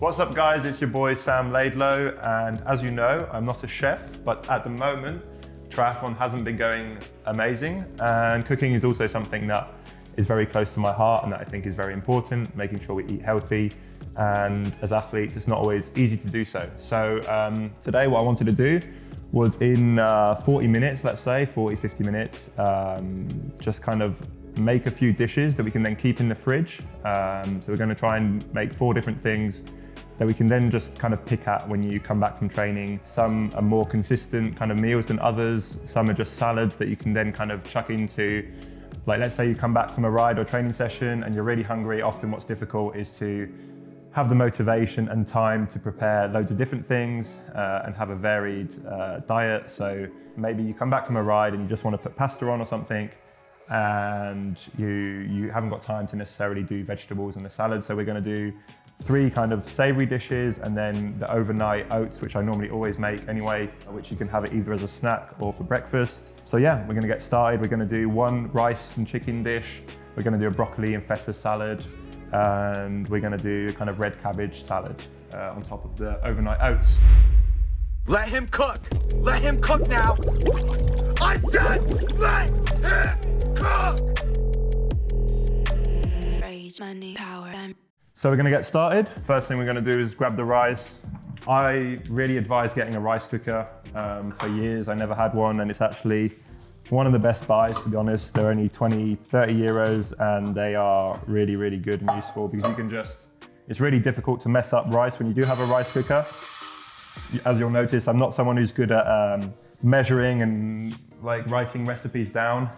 What's up guys, it's your boy Sam Laidlow, and as you know, I'm not a chef, but at the moment, triathlon hasn't been going amazing, and cooking is also something that is very close to my heart and that I think is very important, making sure we eat healthy, and as athletes, it's not always easy to do so. So today what I wanted to do was in 40 minutes, let's say, 50 minutes, just kind of make a few dishes that we can then keep in the fridge. So we're gonna try and make 4 different things that we can then just kind of pick at when you come back from training. Some are more consistent kind of meals than others. Some are just salads that you can then kind of chuck into, like let's say you come back from a ride or training session and you're really hungry. Often what's difficult is to have the motivation and time to prepare loads of different things and have a varied diet. So maybe you come back from a ride and you just want to put pasta on or something, and you haven't got time to necessarily do vegetables and the salad. So we're going to do 3 kind of savory dishes, and then the overnight oats, which I normally always make anyway, which you can have it either as a snack or for breakfast. So yeah, we're going to get started. We're going to do 1 rice and chicken dish. We're going to do a broccoli and feta salad, and we're going to do kind of red cabbage salad on top of the overnight oats. Let him cook! Let him cook now! I said let him cook! Rage, money, power, and So we're going to get started. First thing we're going to do is grab the rice. I really advise getting a rice cooker. For years I never had one, and it's actually one of the best buys, to be honest. They're only 20, 30 euros, and they are really, really good and useful because you can just, it's really difficult to mess up rice when you do have a rice cooker. As you'll notice, I'm not someone who's good at measuring and like writing recipes down.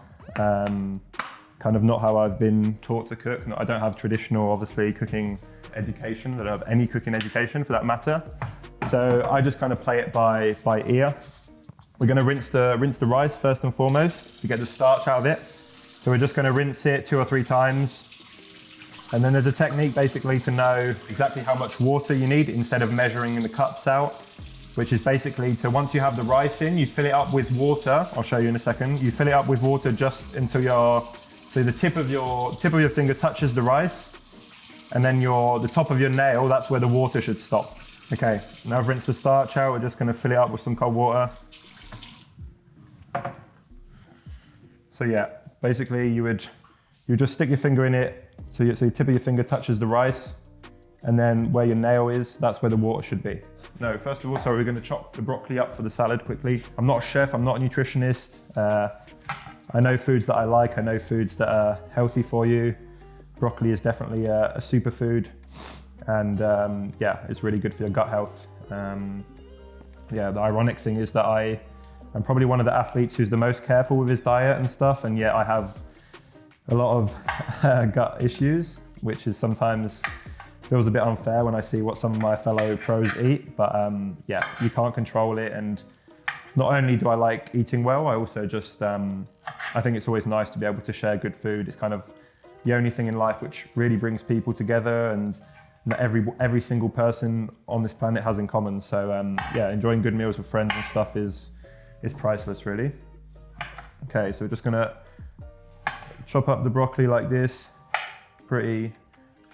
Kind of not how I've been taught to cook. I don't have traditional, obviously, cooking education. I don't have any cooking education for that matter. So I just kind of play it by ear. We're going to rinse the rice first and foremost to get the starch out of it. So we're just going to rinse it 2 or 3 times. And then there's a technique basically to know exactly how much water you need instead of measuring the cups out, which is basically to, once you have the rice in, you fill it up with water. I'll show you in a second. You fill it up with water just until so the tip of your finger touches the rice, and then the top of your nail, that's where the water should stop. Okay, now I've rinsed the starch out. We're just going to fill it up with some cold water. So yeah, basically you just stick your finger in it, so your tip of your finger touches the rice, and then where your nail is, that's where the water should be. No, first of all, we're going to chop the broccoli up for the salad quickly. I'm not a chef, I'm not a nutritionist. I know foods that I like, I know foods that are healthy for you. Broccoli is definitely a superfood, and yeah, it's really good for your gut health. Yeah, the ironic thing is that I'm probably one of the athletes who's the most careful with his diet and stuff, and yet I have a lot of gut issues, which is sometimes feels a bit unfair when I see what some of my fellow pros eat, but yeah, you can't control it. And not only do I like eating well, I also just, I think it's always nice to be able to share good food. It's kind of the only thing in life which really brings people together, and that every single person on this planet has in common. So yeah, enjoying good meals with friends and stuff is priceless, really. Okay, so we're just gonna chop up the broccoli like this, pretty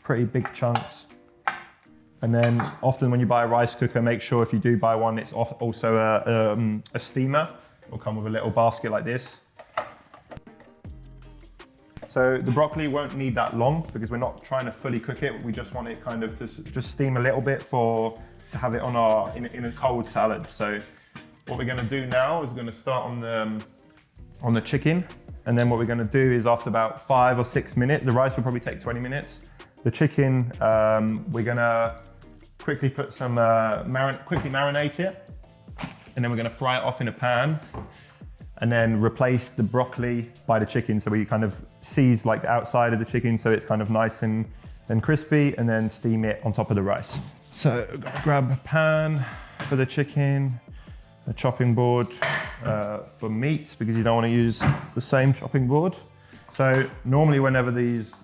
big chunks. And then often when you buy a rice cooker, make sure if you do buy one, it's also a steamer. It'll come with a little basket like this. So the broccoli won't need that long because we're not trying to fully cook it. We just want it kind of to just steam a little bit to have it on in a cold salad. So what we're gonna do now is we're gonna start on the chicken. And then what we're gonna do is after about 5 or 6 minutes, the rice will probably take 20 minutes. The chicken, we're gonna quickly put some, quickly marinate it, and then we're gonna fry it off in a pan, and then replace the broccoli by the chicken. So we kind of season like the outside of the chicken so it's kind of nice and crispy, and then steam it on top of the rice. So we're gonna grab a pan for the chicken, a chopping board for meat, because you don't wanna use the same chopping board. So normally whenever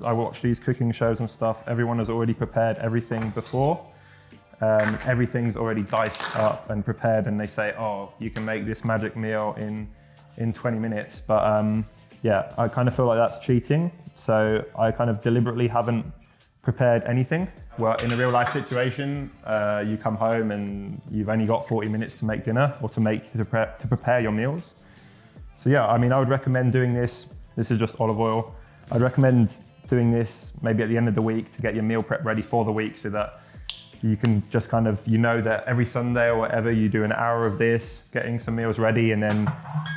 I watch these cooking shows and stuff, everyone has already prepared everything before. Everything's already diced up and prepared, and they say, oh, you can make this magic meal in 20 minutes. But yeah, I kind of feel like that's cheating. So I kind of deliberately haven't prepared anything. well, in a real life situation, you come home and you've only got 40 minutes to make dinner or to prepare your meals. So yeah, I mean, I would recommend doing this. This is just olive oil. I'd recommend doing this maybe at the end of the week to get your meal prep ready for the week, so that you can just kind of, you know, that every Sunday or whatever, you do an hour of this, getting some meals ready, and then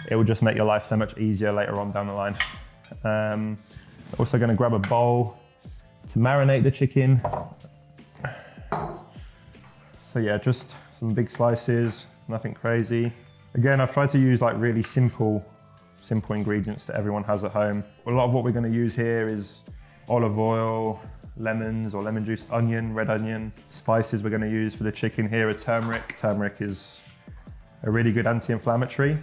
it will just make your life so much easier later on down the line. Also gonna grab a bowl to marinate the chicken. So yeah, just some big slices, nothing crazy. Again, I've tried to use like really simple ingredients that everyone has at home. A lot of what we're gonna use here is olive oil, lemons or lemon juice, onion, red onion. Spices we're gonna use for the chicken here are turmeric. Turmeric is a really good anti-inflammatory.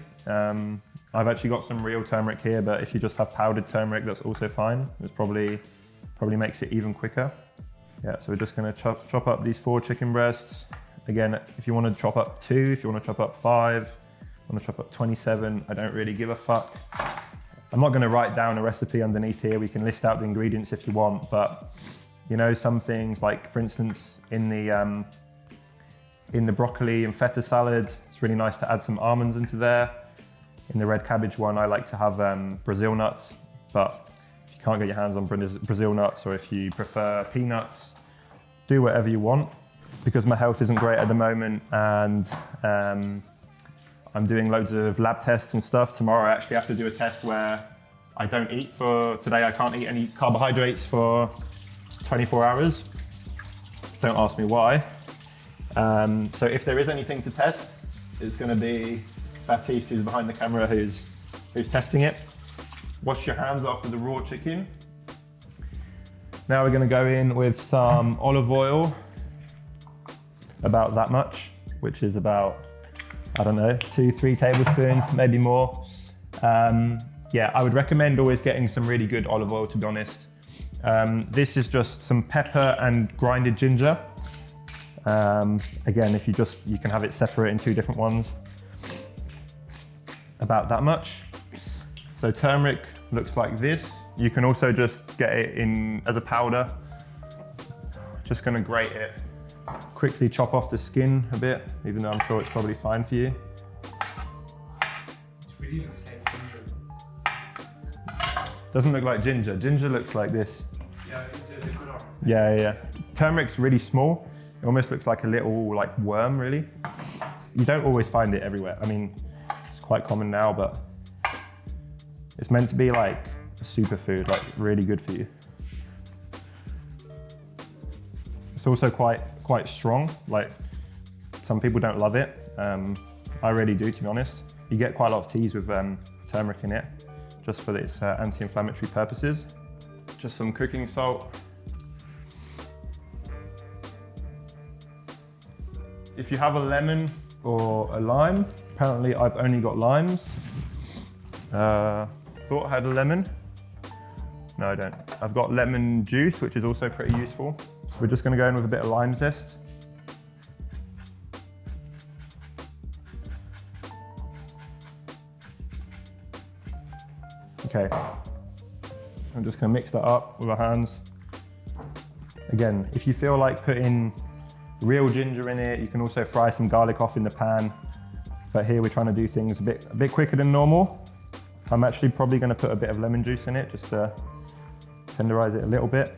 I've actually got some real turmeric here, but if you just have powdered turmeric, that's also fine. It's probably makes it even quicker. Yeah, so we're just gonna chop up these 4 chicken breasts. Again, if you wanna chop up 2, if you wanna chop up 5, I'm gonna chop up 27, I don't really give a fuck. I'm not gonna write down a recipe underneath here. We can list out the ingredients if you want, but you know, some things like, for instance, in the broccoli and feta salad, it's really nice to add some almonds into there. In the red cabbage one, I like to have Brazil nuts, but if you can't get your hands on Brazil nuts, or if you prefer peanuts, do whatever you want. Because my health isn't great at the moment, and I'm doing loads of lab tests and stuff. Tomorrow I actually have to do a test where I don't eat for today. I can't eat any carbohydrates for 24 hours. Don't ask me why. So if there is anything to test, it's gonna be Baptiste, who's behind the camera, who's testing it. Wash your hands after the raw chicken. Now we're gonna go in with some olive oil, about that much, which is about, I don't know, 2-3 tablespoons, maybe more. Yeah, I would recommend always getting some really good olive oil, to be honest. This is just some pepper and grinded ginger. Again, if you can have it separate in 2 different ones. About that much. So turmeric looks like this. You can also just get it in as a powder. Just gonna grate it. Quickly chop off the skin a bit, even though I'm sure it's probably fine for you. It really looks like ginger. Doesn't look like ginger. Ginger looks like this. Yeah, it's just a color. Yeah. Turmeric's really small. It almost looks like a little like worm, really. You don't always find it everywhere. I mean, it's quite common now, but it's meant to be like a superfood, like really good for you. It's also quite strong. Like, some people don't love it. I really do, to be honest. You get quite a lot of teas with turmeric in it, just for its anti-inflammatory purposes. Just some cooking salt. If you have a lemon or a lime, apparently I've only got limes. Thought I had a lemon. No, I don't. I've got lemon juice, which is also pretty useful. We're just gonna go in with a bit of lime zest. Okay, I'm just gonna mix that up with our hands. Again, if you feel like putting real ginger in it, you can also fry some garlic off in the pan. But here we're trying to do things a bit quicker than normal. I'm actually probably gonna put a bit of lemon juice in it, just to tenderize it a little bit.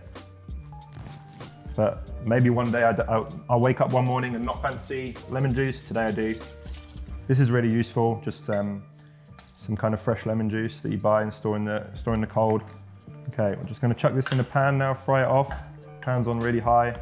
But maybe one day I'll wake up one morning and not fancy lemon juice. Today I do. This is really useful, just some kind of fresh lemon juice that you buy and store in the cold. Okay, we're just gonna chuck this in the pan now, fry it off. Pan's on really high.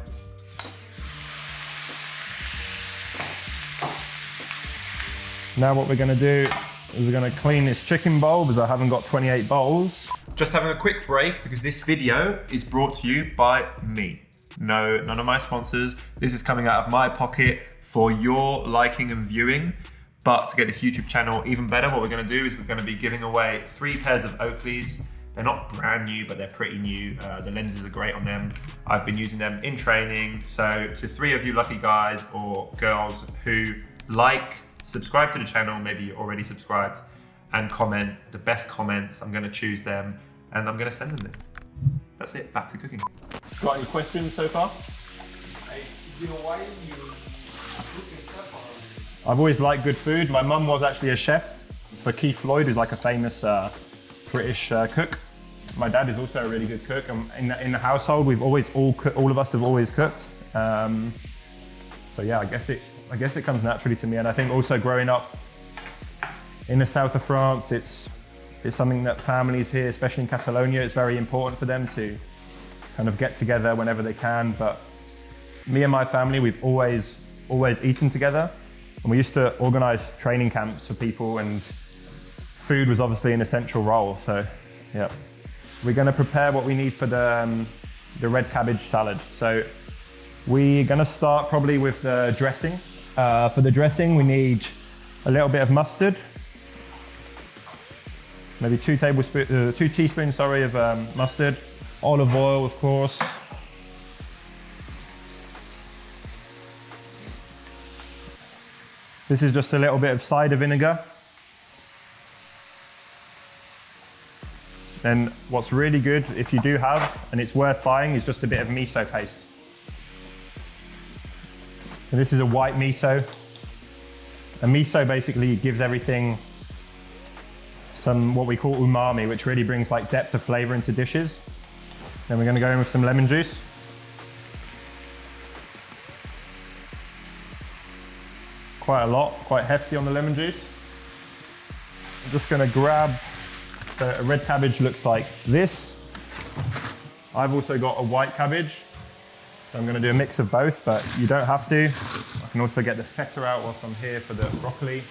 Now what we're gonna do is we're gonna clean this chicken bowl, because I haven't got 28 bowls. Just having a quick break because this video is brought to you by me. No, none of my sponsors. This is coming out of my pocket for your liking and viewing. But to get this YouTube channel even better, what we're gonna do is we're gonna be giving away 3 pairs of Oakleys. They're not brand new, but they're pretty new. The lenses are great on them. I've been using them in training. So to 3 of you lucky guys or girls who subscribe to the channel, maybe you're already subscribed, and comment the best comments, I'm gonna choose them and I'm gonna send them. That's it, back to cooking. Got any questions so far? you know why you cook and stuff? I've always liked good food. My mum was actually a chef for Keith Lloyd, who's like a famous British cook. My dad is also a really good cook. And in the household, we've always all of us have always cooked. So yeah, I guess it comes naturally to me. And I think also growing up in the south of France, it's something that families here, especially in Catalonia, it's very important for them to kind of get together whenever they can. But me and my family, we've always eaten together. And we used to organize training camps for people, and food was obviously an essential role. So yeah, we're gonna prepare what we need for the red cabbage salad. So we're gonna start probably with the dressing. For the dressing, we need a little bit of mustard, maybe 2 teaspoons, of mustard, olive oil, of course. This is just a little bit of cider vinegar. Then what's really good, if you do have, and it's worth buying, is just a bit of miso paste. And this is a white miso. And miso basically gives everything some what we call umami, which really brings like depth of flavor into dishes. Then we're going to go in with some lemon juice. Quite a lot, quite hefty on the lemon juice. I'm just going to grab, so a red cabbage looks like this. I've also got a white cabbage. So I'm going to do a mix of both, but you don't have to. I can also get the feta out whilst I'm here for the broccoli.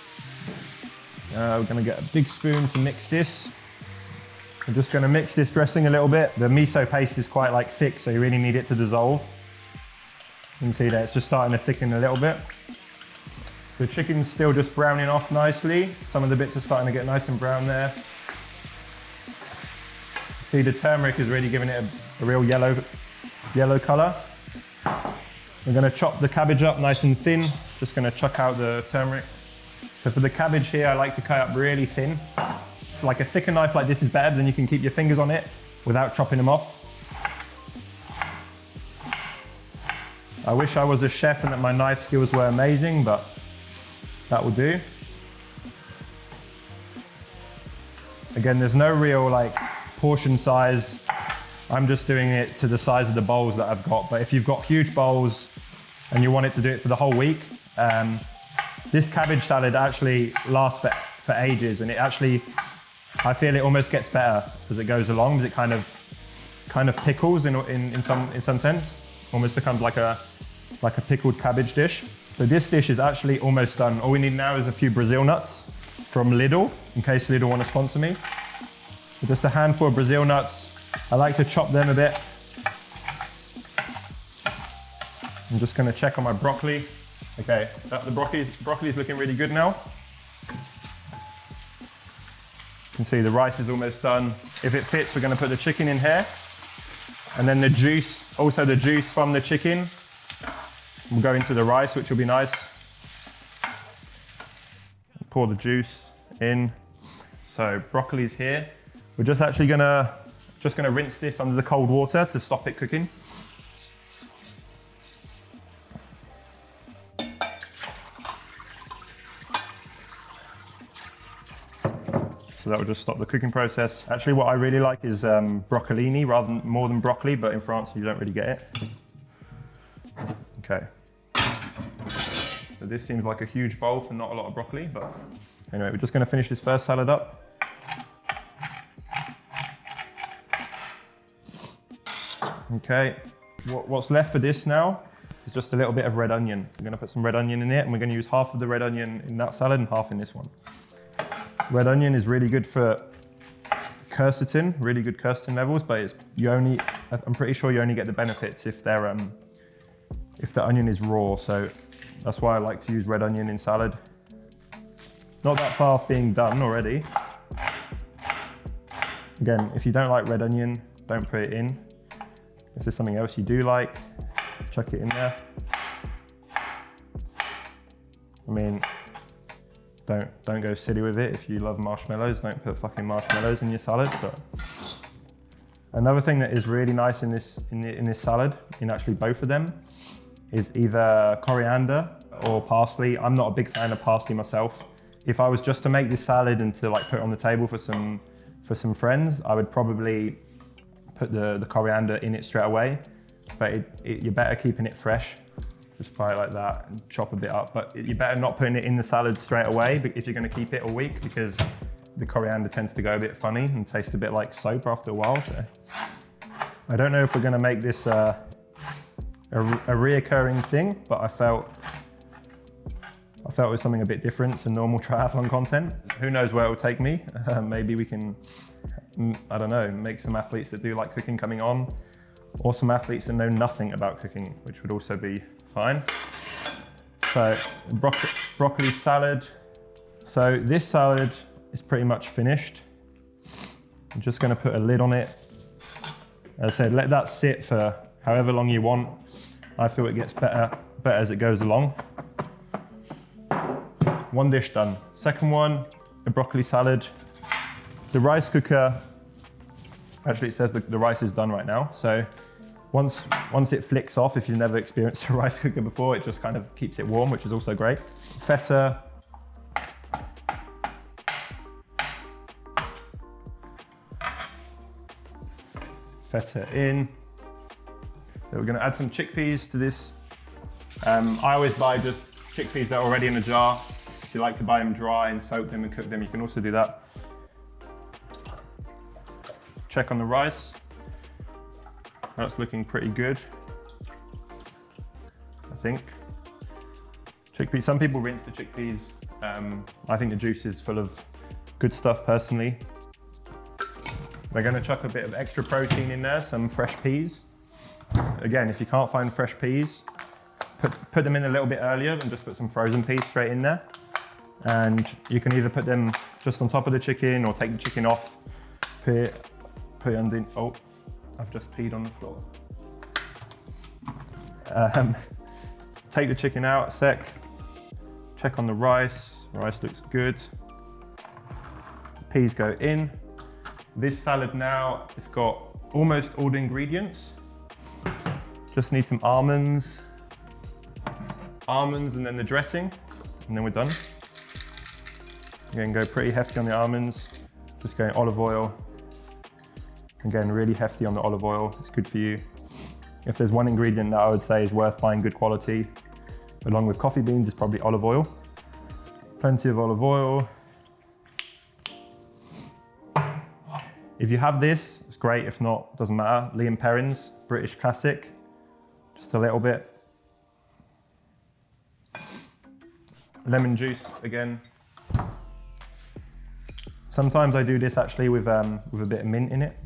We're going to get a big spoon to mix this. I'm just going to mix this dressing a little bit. The miso paste is quite like thick, so you really need it to dissolve. You can see that it's just starting to thicken a little bit. The chicken's still just browning off nicely. Some of the bits are starting to get nice and brown there. See, the turmeric is really giving it a real yellow color. We're going to chop the cabbage up nice and thin. Just going to chuck out the turmeric. So for the cabbage here, I like to cut up really thin. Like a thicker knife like this is better, then you can keep your fingers on it without chopping them off. I wish I was a chef and that my knife skills were amazing, but that will do. Again, there's no real like portion size. I'm just doing it to the size of the bowls that I've got. But if you've got huge bowls and you want it to do it for the whole week, this cabbage salad actually lasts for ages, and it actually, I feel it almost gets better as it goes along, because it kind of pickles in some sense. Almost becomes like a pickled cabbage dish. So this dish is actually almost done. All we need now is a few Brazil nuts from Lidl, in case Lidl want to sponsor me. So just a handful of Brazil nuts. I like to chop them a bit. I'm just going to check on my broccoli. Okay, the broccoli is looking really good now. You can see the rice is almost done. If it fits, we're going to put the chicken in here. And then the juice, also the juice from the chicken, will go into the rice, which will be nice. Pour the juice in. So broccoli's here. We're just actually gonna rinse this under the cold water to stop it cooking. So that will just stop the cooking process. Actually, what I really like is broccolini more than broccoli, but in France you don't really get it. Okay. So this seems like a huge bowl for not a lot of broccoli, but anyway, we're just going to finish this first salad up. Okay, what's left for this now is just a little bit of red onion. We're going to put some red onion in it, and we're going to use half of the red onion in that salad and half in this one. Red onion is really good for quercetin, really good quercetin levels, but I'm pretty sure you only get the benefits if the onion is raw, so that's why I like to use red onion in salad. Not that far off being done already. Again, if you don't like red onion, don't put it in. If there's something else you do like, chuck it in there. I mean, don't go silly with it. If you love marshmallows, don't put fucking marshmallows in your salad. But another thing that is really nice in this salad, in actually both of them, is either coriander or parsley. I'm not a big fan of parsley myself. If I was just to make this salad and to like put it on the table for some friends, I would probably put the coriander in it straight away. But you're better keeping it fresh. Just fry it like that and chop a bit up. But you're better not putting it in the salad straight away if you're going to keep it all week, because the coriander tends to go a bit funny and taste a bit like soap after a while. So I don't know if we're going to make this a reoccurring thing, but I felt it was something a bit different to normal triathlon content. Who knows where it will take me? Maybe we can, I don't know, make some athletes that do like cooking coming on, or some athletes that know nothing about cooking, which would also be fine. So broccoli salad. So this salad is pretty much finished. I'm just going to put a lid on it. As I said, let that sit for however long you want. I feel it gets better as it goes along. One dish done. Second one, a broccoli salad. The rice cooker, actually it says the rice is done right now. So once it flicks off, if you've never experienced a rice cooker before, it just kind of keeps it warm, which is also great. Feta. Feta in. So we're going to add some chickpeas to this. I always buy just chickpeas that are already in a jar. If you like to buy them dry and soak them and cook them, you can also do that. Check on the rice. That's looking pretty good, I think. Chickpeas, some people rinse the chickpeas. I think the juice is full of good stuff personally. We're going to chuck a bit of extra protein in there, some fresh peas. Again, if you can't find fresh peas, put them in a little bit earlier and just put some frozen peas straight in there. And you can either put them just on top of the chicken or take the chicken off, put it underneath. Oh, I've just peed on the floor. Take the chicken out a sec, check on the rice. Rice looks good. Peas go in. This salad now, it's got almost all the ingredients. Just need some almonds and then the dressing, and then we're done. Again, go pretty hefty on the almonds. Just going olive oil. Again, really hefty on the olive oil. It's good for you. If there's one ingredient that I would say is worth buying good quality, along with coffee beans, is probably olive oil. Plenty of olive oil. If you have this, it's great. If not, doesn't matter. Liam Perrin's British classic. Just a little bit. Lemon juice again. Sometimes I do this actually with a bit of mint in it.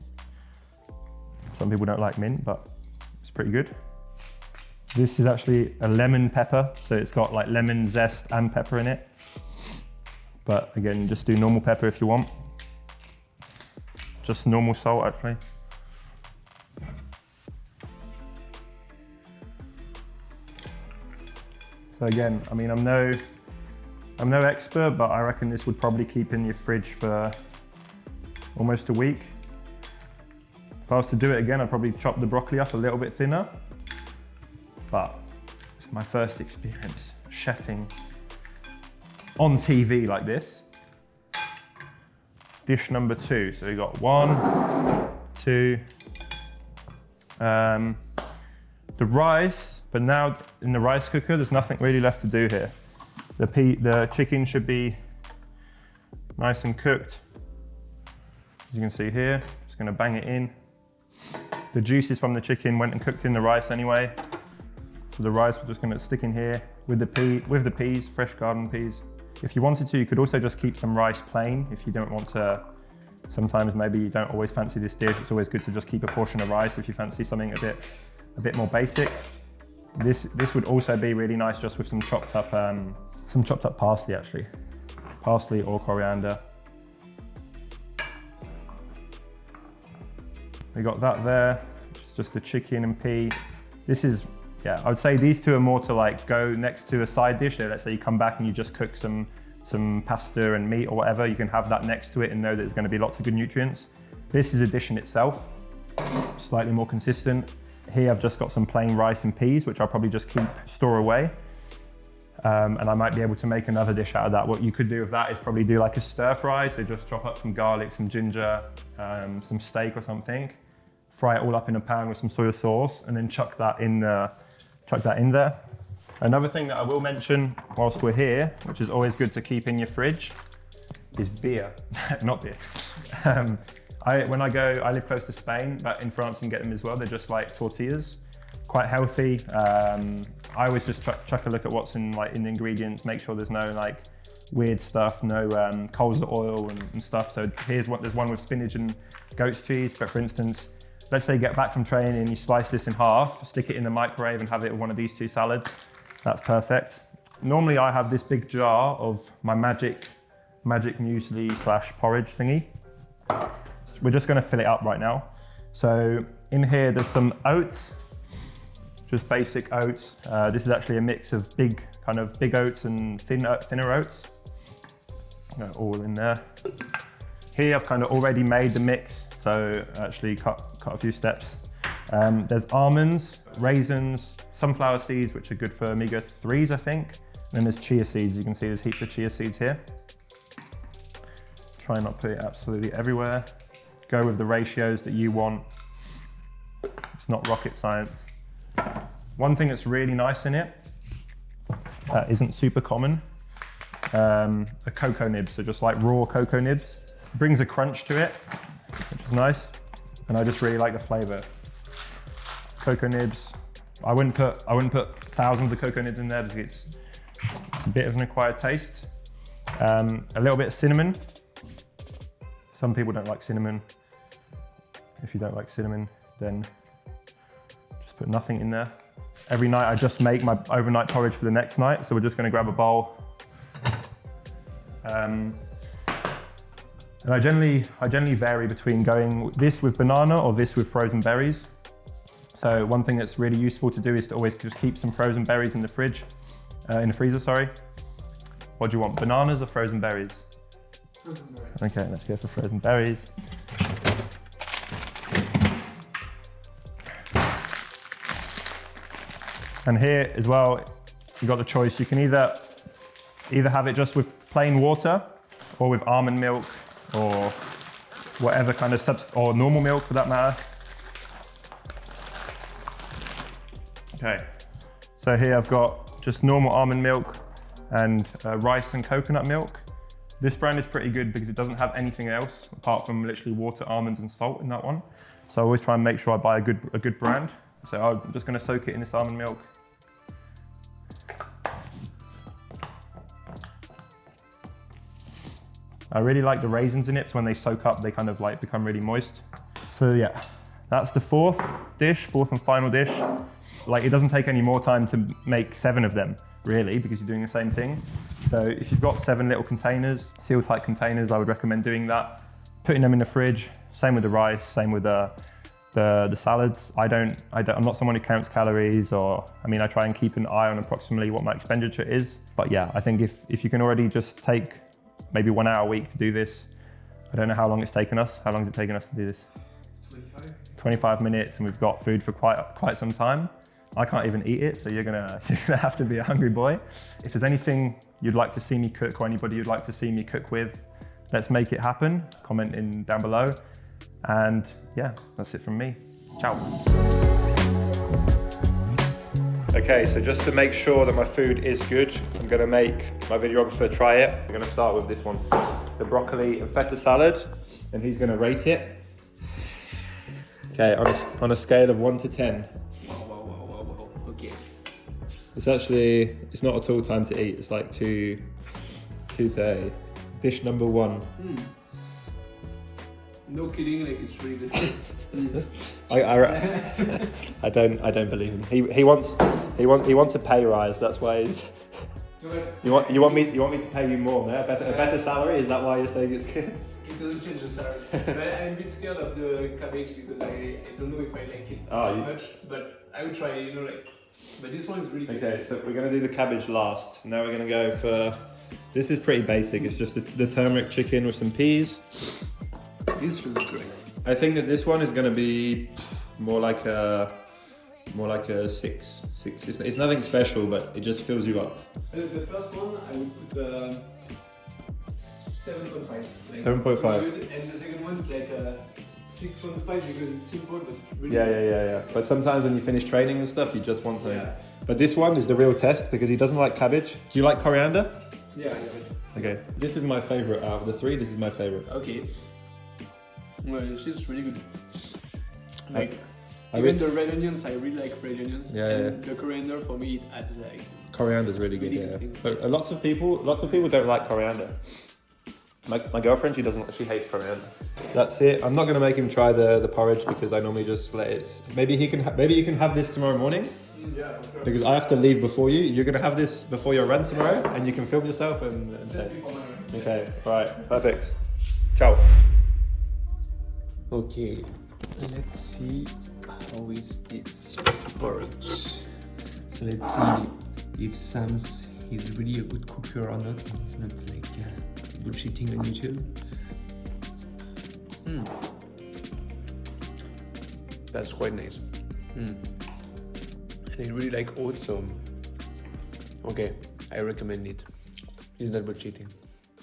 Some people don't like mint, but it's pretty good. This is actually a lemon pepper, so it's got like lemon zest and pepper in it. But again, just do normal pepper if you want. Just normal salt actually. So again, I mean, I'm no expert, but I reckon this would probably keep in your fridge for almost a week. If I was to do it again, I'd probably chop the broccoli up a little bit thinner, but it's my first experience chefing on TV like this. Dish number 2. So we got 1, 2, the rice, but now in the rice cooker, there's nothing really left to do here. The chicken should be nice and cooked. As you can see here, just gonna bang it in. The juices from the chicken went and cooked in the rice anyway. So the rice, we're just gonna stick in here with the peas, fresh garden peas. If you wanted to, you could also just keep some rice plain if you don't want to. Sometimes maybe you don't always fancy this dish. It's always good to just keep a portion of rice if you fancy something a bit more basic. This would also be really nice just with some chopped up parsley actually. Parsley or coriander. We got that there, just the chicken and pea. This is, yeah, I would say these two are more to like go next to a side dish. So let's say you come back and you just cook some pasta and meat or whatever, you can have that next to it and know that there's going to be lots of good nutrients. This is a dish in itself, slightly more consistent. Here I've just got some plain rice and peas, which I'll probably just store away. And I might be able to make another dish out of that. What you could do with that is probably do like a stir fry. So just chop up some garlic, some ginger, some steak or something, fry it all up in a pan with some soy sauce, and then chuck that in there. Another thing that I will mention whilst we're here, which is always good to keep in your fridge, is beer, not beer. I live close to Spain, but in France you can get them as well. They're just like tortillas, quite healthy. I always just chuck a look at what's in the ingredients, make sure there's no like weird stuff, no colza oil and stuff. So there's one with spinach and goat's cheese. But for instance, let's say you get back from training and you slice this in half, stick it in the microwave and have it with one of these two salads. That's perfect. Normally I have this big jar of my magic muesli / porridge thingy. We're just gonna fill it up right now. So in here there's some oats, just basic oats. This is actually a mix of big oats and thinner oats. All in there. Here I've kind of already made the mix, so actually cut a few steps. There's almonds, raisins, sunflower seeds, which are good for omega-3s, I think. And then there's chia seeds. You can see there's heaps of chia seeds here. Try not to put it absolutely everywhere. Go with the ratios that you want. It's not rocket science. One thing that's really nice in it, that isn't super common, are cocoa nibs. So just like raw cocoa nibs. Brings a crunch to it, which is nice. And I just really like the flavor. Cocoa nibs. I wouldn't put thousands of cocoa nibs in there because it's a bit of an acquired taste. A little bit of cinnamon. Some people don't like cinnamon. If you don't like cinnamon, then just put nothing in there. Every night I just make my overnight porridge for the next night. So we're just gonna grab a bowl. And I generally vary between going this with banana or this with frozen berries. So one thing that's really useful to do is to always just keep some frozen berries in the fridge, in the freezer, sorry. What do you want, bananas or frozen berries? Frozen berries. Okay, let's go for frozen berries. And here as well, you've got the choice. You can either have it just with plain water or with almond milk or whatever kind of or normal milk for that matter. Okay, so here I've got just normal almond milk and rice and coconut milk. This brand is pretty good because it doesn't have anything else apart from literally water, almonds and salt in that one. So I always try and make sure I buy a good brand. So I'm just gonna soak it in this almond milk. I really like the raisins in it, so when they soak up, they kind of like become really moist. So yeah, that's the fourth and final dish. Like it doesn't take any more time to make 7 of them, really, because you're doing the same thing. So if you've got 7 little containers, seal tight containers, I would recommend doing that. Putting them in the fridge, same with the rice, same with the salads. I'm not someone who counts calories I try and keep an eye on approximately what my expenditure is. But yeah, I think if you can already just take maybe 1 hour a week to do this, I don't know how long it's taken us. How long has it taken us to do this? 25 minutes, and we've got food for quite some time. I can't even eat it, so you're gonna have to be a hungry boy. If there's anything you'd like to see me cook or anybody you'd like to see me cook with, let's make it happen. Comment in down below. And yeah, that's it from me. Ciao. Okay, so just to make sure that my food is good, I'm gonna make my videographer try it. I'm gonna start with this one, the broccoli and feta salad, and he's gonna rate it. Okay, on a scale of 1 to 10. Okay. It's not at all time to eat. It's like 2:30. Dish number 1. No kidding, like it's really good. I don't believe him. He wants a pay rise. That's why he's. You want me to pay you more? No? A better salary? Is that why you're saying it's good? It doesn't change the salary. But I'm a bit scared of the cabbage because I don't know if I like it very much. But I will try, But this one is really good. Okay, so we're gonna do the cabbage last. Now we're gonna go for. This is pretty basic. It's just the turmeric chicken with some peas. This feels great. I think that this one is gonna be more like a more like a 6. It's nothing special, but it just fills you up. The first one I would put 7.5. Like, 7.5. Good. And the second one is like 6.5 because it's simple but really Yeah. But sometimes when you finish training and stuff, you just want to. Yeah. But this one is the real test because he doesn't like cabbage. Do you like coriander? Yeah. Okay. This is my favorite out of the 3. This is my favorite. Okay. Well, it's just really good. Like, I even the red onions, I really like red onions. Yeah, and the coriander for me, it adds like. Coriander's really good. Really Yeah. good things. But lots of people don't like coriander. My girlfriend, she hates coriander. That's it. I'm not gonna make him try the porridge because I normally just let it. Maybe you can have this tomorrow morning. Yeah, for sure. Because I have to leave before you. You're gonna have this before your run tomorrow, and you can film yourself and Just say. before my run. Okay. All right. Perfect. Ciao. Okay, let's see how is this porridge. So let's see if Sam's is really a good cooker or not. He's not like bullshitting on YouTube. That's quite nice. And I really like oats, so okay, I recommend it. He's not bullshitting.